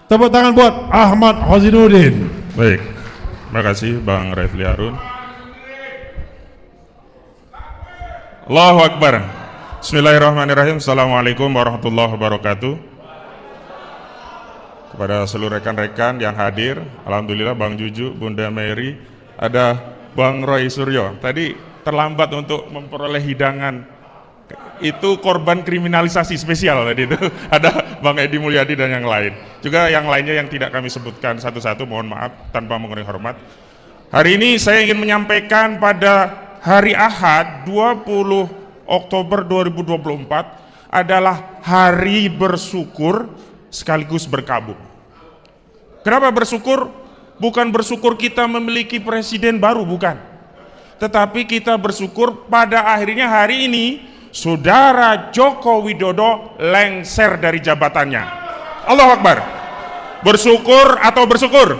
Tepuk tangan buat Ahmad Hozainuddin. Baik, terima kasih Bang Refli Harun. Allahu Akbar. Bismillahirrahmanirrahim. Assalamualaikum warahmatullahi wabarakatuh. Kepada seluruh rekan-rekan yang hadir, alhamdulillah Bang Juju, Bunda Mary, ada Bang Roy Suryo. Tadi terlambat untuk memperoleh hidangan. Itu korban kriminalisasi spesial tadi itu. Ada Bang Edi Mulyadi dan yang lain. Juga yang lainnya yang tidak kami sebutkan satu-satu, mohon maaf tanpa mengurangi hormat. Hari ini saya ingin menyampaikan pada hari Ahad 20 Oktober 2024 adalah hari bersyukur sekaligus berkabung. Kenapa bersyukur? Bukan bersyukur kita memiliki presiden baru, bukan. Tetapi kita bersyukur pada akhirnya hari ini Saudara Joko Widodo lengser dari jabatannya. Allahu Akbar. Bersyukur atau bersyukur?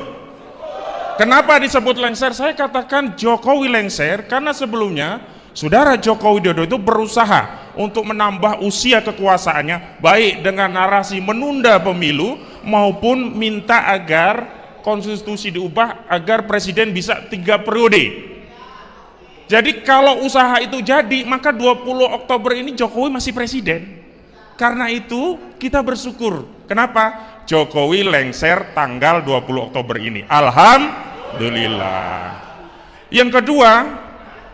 Kenapa disebut lengser? Saya katakan Jokowi lengser karena sebelumnya Saudara Joko Widodo itu berusaha untuk menambah usia kekuasaannya, baik dengan narasi menunda pemilu maupun minta agar konstitusi diubah agar presiden bisa 3 periode. Jadi kalau usaha itu jadi, maka 20 Oktober ini Jokowi masih presiden. Karena itu kita bersyukur. Kenapa? Jokowi lengser tanggal 20 Oktober ini. Alhamdulillah. Yang kedua,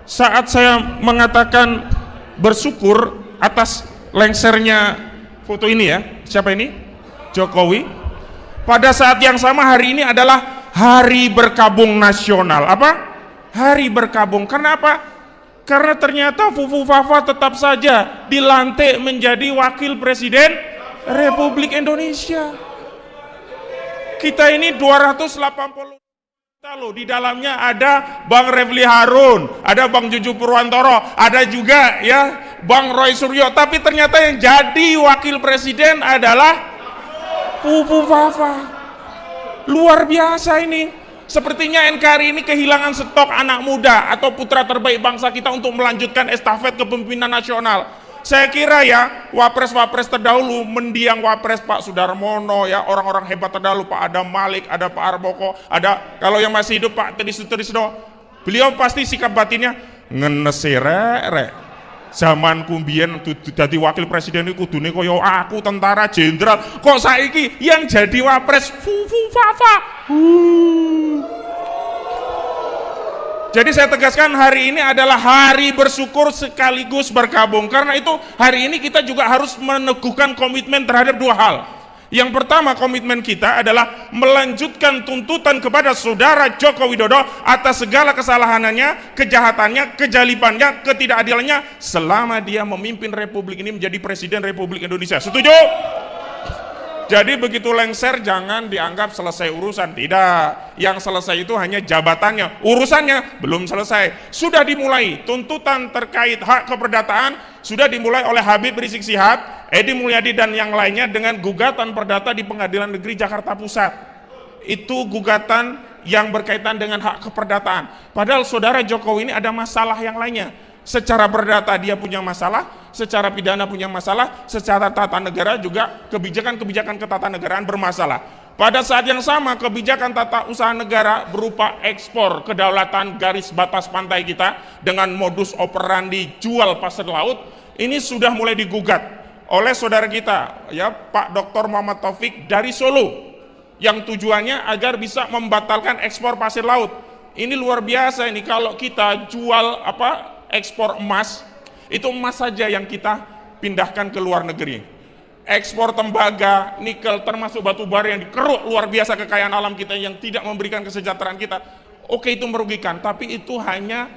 saat saya mengatakan bersyukur atas lengsernya foto ini ya, siapa ini? Jokowi. Pada saat yang sama hari ini adalah Hari Berkabung Nasional. Apa? Hari berkabung. Kenapa? Karena ternyata Fufu Fafa tetap saja dilantik menjadi wakil presiden Republik Indonesia. Kita ini 280 loh, di dalamnya ada Bang Refli Harun, ada Bang Juju Purwantoro, ada juga ya Bang Roy Suryo, tapi ternyata yang jadi wakil presiden adalah Fufu Fafa. Luar biasa ini. Sepertinya NKRI ini kehilangan stok anak muda atau putra terbaik bangsa kita untuk melanjutkan estafet kepemimpinan nasional. Saya kira ya, wapres-wapres terdahulu, mendiang wapres Pak Sudarmono, ya orang-orang hebat terdahulu, Pak Adam Malik, ada Pak Arboko, ada kalau yang masih hidup Pak Trisno. Beliau pasti sikap batinnya ngenesere. Zaman kumbien jadi wakil presiden itu kudune koyo aku tentara jenderal, kok saiki yang jadi wapres Fufu Fafa. Jadi saya tegaskan hari ini adalah hari bersyukur sekaligus berkabung. Karena itu hari ini kita juga harus meneguhkan komitmen terhadap 2 hal. Yang pertama, komitmen kita adalah melanjutkan tuntutan kepada Saudara Joko Widodo atas segala kesalahannya, kejahatannya, kejalibannya, ketidakadilannya selama dia memimpin Republik ini menjadi Presiden Republik Indonesia. Setuju? Jadi begitu lengser jangan dianggap selesai urusan. Tidak, yang selesai itu hanya jabatannya, urusannya belum selesai. Sudah dimulai, tuntutan terkait hak keperdataan sudah dimulai oleh Habib Rizik Syihab, Edi Mulyadi dan yang lainnya dengan gugatan perdata di Pengadilan Negeri Jakarta Pusat. Itu gugatan yang berkaitan dengan hak keperdataan. Padahal Saudara Jokowi ini ada masalah yang lainnya. Secara perdata dia punya masalah, secara pidana punya masalah, secara tata negara juga kebijakan-kebijakan ketatanegaraan bermasalah. Pada saat yang sama kebijakan tata usaha negara berupa ekspor kedaulatan garis batas pantai kita dengan modus operandi jual pasir laut ini sudah mulai digugat oleh saudara kita ya Pak Dr. Muhammad Taufik dari Solo yang tujuannya agar bisa membatalkan ekspor pasir laut. Ini luar biasa ini kalau kita jual ekspor emas, itu emas saja yang kita pindahkan ke luar negeri. Ekspor tembaga, nikel, termasuk batu bara yang dikeruk luar biasa kekayaan alam kita yang tidak memberikan kesejahteraan kita. Oke, itu merugikan, tapi itu hanya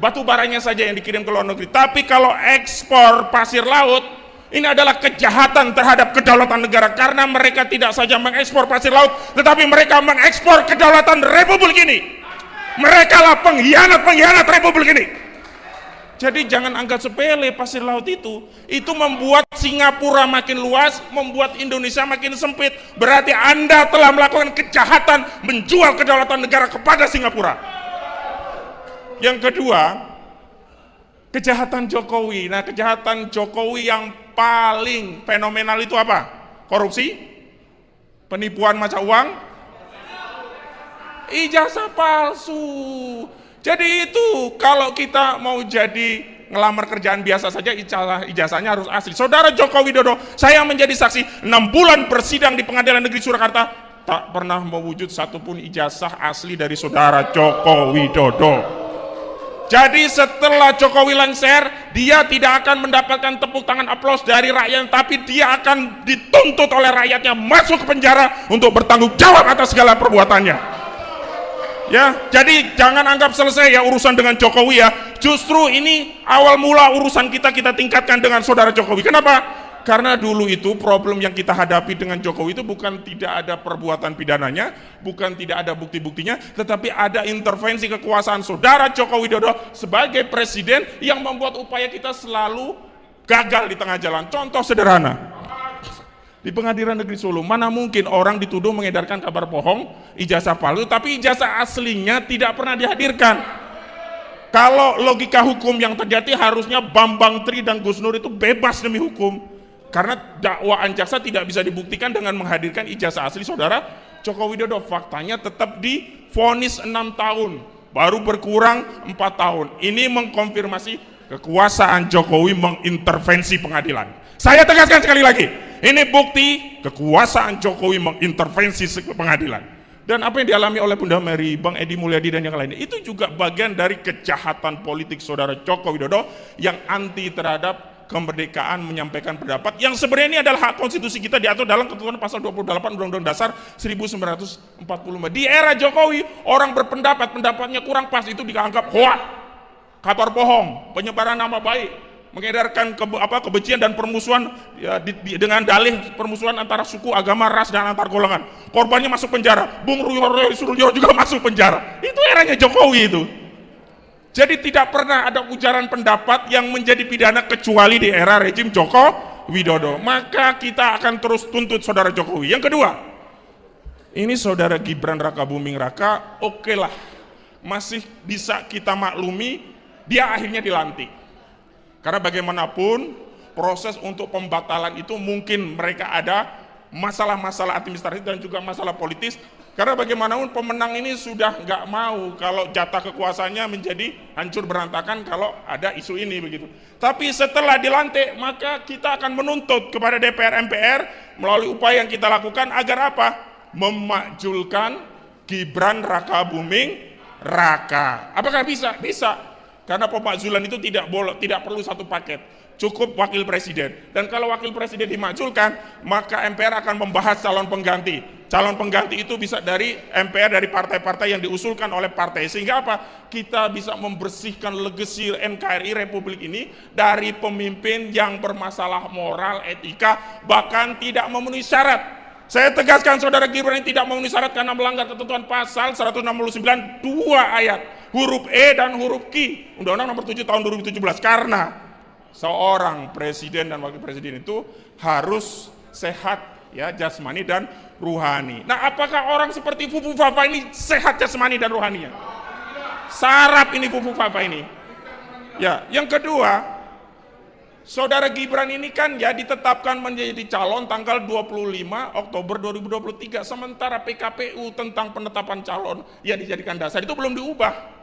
batu baranya saja yang dikirim ke luar negeri. Tapi kalau ekspor pasir laut, ini adalah kejahatan terhadap kedaulatan negara karena mereka tidak saja mengekspor pasir laut, tetapi mereka mengekspor kedaulatan Republik ini. Mereka lah pengkhianat Republik ini. Jadi jangan anggap sepele pasir laut itu membuat Singapura makin luas, membuat Indonesia makin sempit. Berarti Anda telah melakukan kejahatan menjual kedaulatan negara kepada Singapura. Yang kedua, kejahatan Jokowi. Nah, kejahatan Jokowi yang paling fenomenal itu apa? Korupsi? Penipuan mata uang, ijazah palsu. Jadi itu kalau kita mau jadi ngelamar kerjaan biasa saja, ijazahnya harus asli. Saudara Joko Widodo, saya menjadi saksi 6 bulan bersidang di Pengadilan Negeri Surakarta, tak pernah mewujud satupun ijazah asli dari saudara Joko Widodo. Jadi setelah Jokowi lengser, dia tidak akan mendapatkan tepuk tangan aplaus dari rakyat, tapi dia akan dituntut oleh rakyatnya masuk ke penjara untuk bertanggung jawab atas segala perbuatannya. Ya, jadi jangan anggap selesai ya urusan dengan Jokowi ya. Justru ini awal mula urusan kita tingkatkan dengan saudara Jokowi. Kenapa? Karena dulu itu problem yang kita hadapi dengan Jokowi itu bukan tidak ada perbuatan pidananya, bukan tidak ada bukti-buktinya, tetapi ada intervensi kekuasaan saudara Joko Widodo sebagai presiden yang membuat upaya kita selalu gagal di tengah jalan. Contoh sederhana, di Pengadilan Negeri Solo, mana mungkin orang dituduh mengedarkan kabar bohong, ijazah palsu, tapi ijazah aslinya tidak pernah dihadirkan. Kalau logika hukum yang terjadi, harusnya Bambang Tri dan Gus Nur itu bebas demi hukum. Karena dakwaan jaksa tidak bisa dibuktikan dengan menghadirkan ijazah asli saudara Joko Widodo. Faktanya tetap divonis 6 tahun, baru berkurang 4 tahun. Ini mengkonfirmasi kekuasaan Jokowi mengintervensi pengadilan. Saya tegaskan sekali lagi, ini bukti kekuasaan Jokowi mengintervensi pengadilan. Dan apa yang dialami oleh Bunda Mary, Bang Edi Mulyadi dan yang lainnya, itu juga bagian dari kejahatan politik saudara Joko Widodo yang anti terhadap kemerdekaan menyampaikan pendapat, yang sebenarnya ini adalah hak konstitusi kita diatur dalam ketentuan pasal 28 Undang-Undang Dasar 1945. Di era Jokowi, orang berpendapat, pendapatnya kurang pas, itu dianggap hoak, kabar bohong, penyebaran nama baik, mengedarkan kebencian dan permusuhan ya, dengan dalih permusuhan antara suku, agama, ras, dan antar golongan. Korbannya masuk penjara, Bung Roy Suryo juga masuk penjara. Itu eranya Jokowi itu. Jadi tidak pernah ada ujaran pendapat yang menjadi pidana kecuali di era rejim Joko Widodo. Maka kita akan terus tuntut saudara Jokowi. Yang kedua, ini saudara Gibran Rakabuming Raka, oke lah, masih bisa kita maklumi, dia akhirnya dilantik. Karena bagaimanapun proses untuk pembatalan itu mungkin mereka ada masalah-masalah administratif dan juga masalah politis. Karena bagaimanapun pemenang ini sudah nggak mau kalau jatah kekuasaannya menjadi hancur berantakan kalau ada isu ini begitu. Tapi setelah dilantik, maka kita akan menuntut kepada DPR MPR melalui upaya yang kita lakukan agar apa? Memakjulkan Gibran Rakabuming Raka. Apakah bisa? Bisa. Karena pemakzulan itu tidak perlu satu paket. Cukup wakil presiden. Dan kalau wakil presiden dimakzulkan, maka MPR akan membahas calon pengganti. Calon pengganti itu bisa dari MPR, dari partai-partai yang diusulkan oleh partai. Sehingga apa? Kita bisa membersihkan legasi NKRI Republik ini dari pemimpin yang bermasalah moral, etika, bahkan tidak memenuhi syarat. Saya tegaskan saudara Gibran ini tidak memenuhi syarat karena melanggar ketentuan pasal 169 2 ayat huruf E dan huruf Q Undang-Undang Nomor 7 Tahun 2017. Karena seorang presiden dan wakil presiden itu harus sehat ya jasmani dan ruhani. Nah, apakah orang seperti Fufu Fafa ini sehat jasmani dan ruhaninya? Sarap ini Fufu Fafa ini. Ya, yang kedua, saudara Gibran ini kan ya ditetapkan menjadi calon tanggal 25 Oktober 2023. Sementara PKPU tentang penetapan calon yang dijadikan dasar itu belum diubah.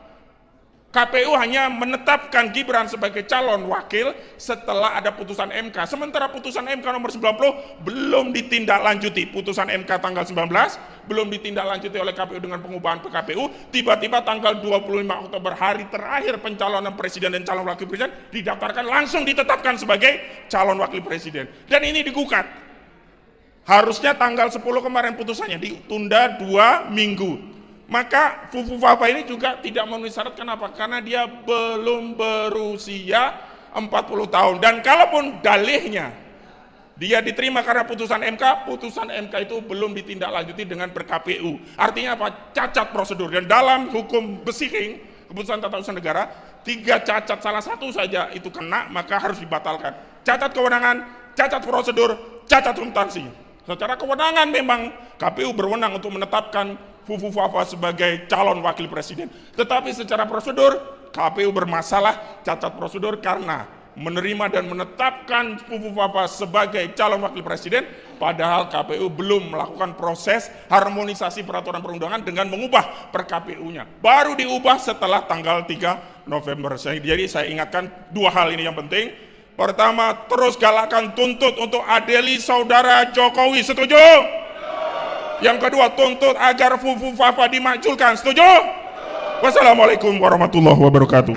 KPU hanya menetapkan Gibran sebagai calon wakil setelah ada putusan MK. Sementara putusan MK nomor 90 belum ditindaklanjuti. Putusan MK tanggal 19 belum ditindaklanjuti oleh KPU dengan pengubahan PKPU. Tiba-tiba tanggal 25 Oktober, hari terakhir pencalonan presiden dan calon wakil presiden, didaftarkan langsung ditetapkan sebagai calon wakil presiden. Dan ini digugat. Harusnya tanggal 10 kemarin putusannya, ditunda 2 minggu. Maka Fufu Fafa ini juga tidak memenuhi syarat. Kenapa? Karena dia belum berusia 40 tahun. Dan kalaupun dalihnya dia diterima karena putusan MK itu belum ditindaklanjuti dengan per-KPU. Artinya apa? Cacat prosedur. Dan dalam hukum besiking, keputusan tata usaha negara, 3 cacat salah satu saja itu kena, maka harus dibatalkan. Cacat kewenangan, cacat prosedur, cacat substansi. Secara kewenangan memang KPU berwenang untuk menetapkan Fufu Fafa sebagai calon wakil presiden. Tetapi secara prosedur KPU bermasalah, cacat prosedur karena menerima dan menetapkan Fufu Fafa sebagai calon wakil presiden, padahal KPU belum melakukan proses harmonisasi peraturan perundangan dengan mengubah per KPU-nya. Baru diubah setelah tanggal 3 November. Jadi saya ingatkan dua hal ini yang penting. Pertama, terus galakkan tuntut untuk adili saudara Jokowi, setuju? Yang kedua, tuntut agar Fufu Fafa dimakzulkan, setuju? Wassalamualaikum warahmatullahi wabarakatuh.